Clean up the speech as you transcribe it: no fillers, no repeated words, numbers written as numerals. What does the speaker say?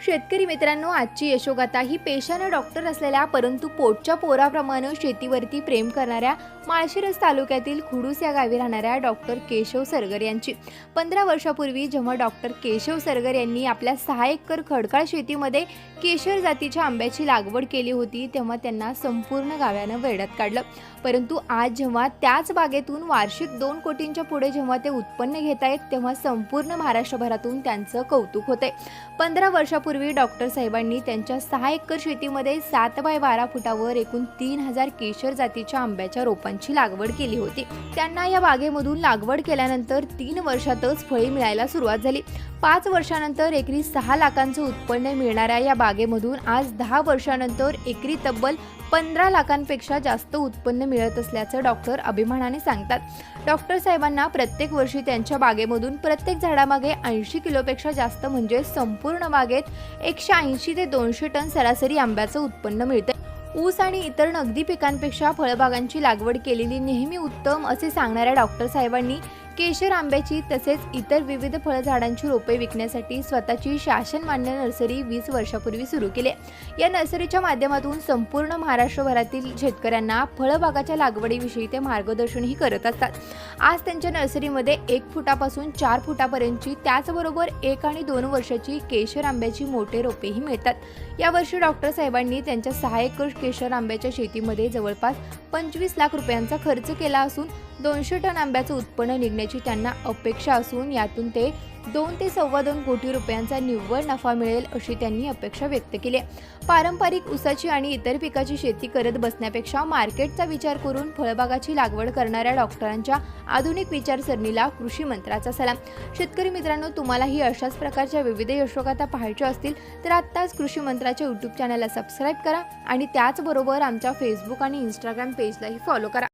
शेतकरी मित्रांनो, आजची यशोगाथा ही पेशाने डॉक्टर असलेल्या परंतु पोटच्या पोराप्रमाणे शेतीवरती प्रेम करणाऱ्या माळशिरस तालुक्यातील खुडूस या गावी राहणाऱ्या डॉक्टर केशव सरगर यांची. 15 वर्षापूर्वी जेव्हा डॉक्टर केशव सरगर यांनी आपल्या 6 एकर खडकाळ शेतीमध्ये केशर जातीच्या आंब्याची लागवड केली होती, तेव्हा त्यांना संपूर्ण गावानं वेड्यात काढलं. परंतु आज जेव्हा त्याच बागेतून वार्षिक 2 कोटींच्या पुढे जेव्हा ते उत्पन्न घेत आहेत, तेव्हा संपूर्ण महाराष्ट्रभरातून त्यांचं कौतुक होते. 15 वर्षापूर्वी डॉक्टर साहेबांनी त्यांच्या 6 एकर शेतीमध्ये 7 बाय 12 फुटावर एकूण 3000 केशर जातीच्या आंब्याच्या रोपांची लागवड केली होती. त्यांना या बागेमधून लागवड केल्यानंतर 3 वर्षातच फळे मिळायला सुरुवात झाली. 5 वर्षानंतर एकरी 6 लाखांचं उत्पन्न मिळणाऱ्या या बागेमधून आज 10 वर्षानंतर एकरी तब्बल 15 लाखांपेक्षा जास्त उत्पन्न मिळत असल्याचं डॉक्टर अभिमानाने सांगतात. डॉक्टर साहेबांना प्रत्येक वर्षी त्यांच्या बागेमधून प्रत्येक झाडामागे 80 किलोपेक्षा जास्त म्हणजे संपूर्ण बागेत 180 ते 200 टन सरासरी आंब्याचं उत्पन्न मिळतं. ऊस आणि इतर नगदी पिकांपेक्षा फळबागांची लागवड केलेली नेहमी उत्तम असे सांगणाऱ्या डॉक्टर साहेबांनी केशर आंब्याची तसेच इतर विविध फळझाडांची रोपे विकण्यासाठी स्वतःची शासन मान्य नर्सरी 20 वर्षापूर्वी सुरू केली. या नर्सरीच्या माध्यमातून संपूर्ण महाराष्ट्रभरातील शेतकऱ्यांना फळबागाच्या लागवडीविषयी ते मार्गदर्शनही करत असतात. आज त्यांच्या नर्सरीमध्ये 1 फुटापासून 4 फुटापर्यंतची त्याचबरोबर 1 आणि 2 वर्षाची केशर आंब्याची मोठे रोपेही मिळतात. यावर्षी डॉक्टर साहेबांनी त्यांच्या 6 एकर केशर आंब्याच्या शेतीमध्ये जवळपास 25 लाख रुपयांचा खर्च केला असून 200 टन आंब्याचं उत्पन्न निघण्याची त्यांना अपेक्षा असून यातून ते 2 ते 2.25 कोटी रुपयांचा निव्वळ नफा मिळेल अशी त्यांनी अपेक्षा व्यक्त केली. पारंपरिक ऊसाची आणि इतर पिकाची शेती करत बसण्यापेक्षा मार्केटचा विचार करून फळबागाची लागवड करणाऱ्या डॉक्टरांच्या आधुनिक विचारसरणीला कृषी मंत्राचा सलाम. शेतकरी मित्रांनो, तुम्हालाही अशाच प्रकारच्या विविध यशोगाथा पाहायच्या असतील तर आत्ताच कृषी मंत्राच्या यूट्यूब चॅनलला सबस्क्राईब करा आणि त्याचबरोबर आमच्या फेसबुक आणि इंस्टाग्राम पेजलाही फॉलो करा.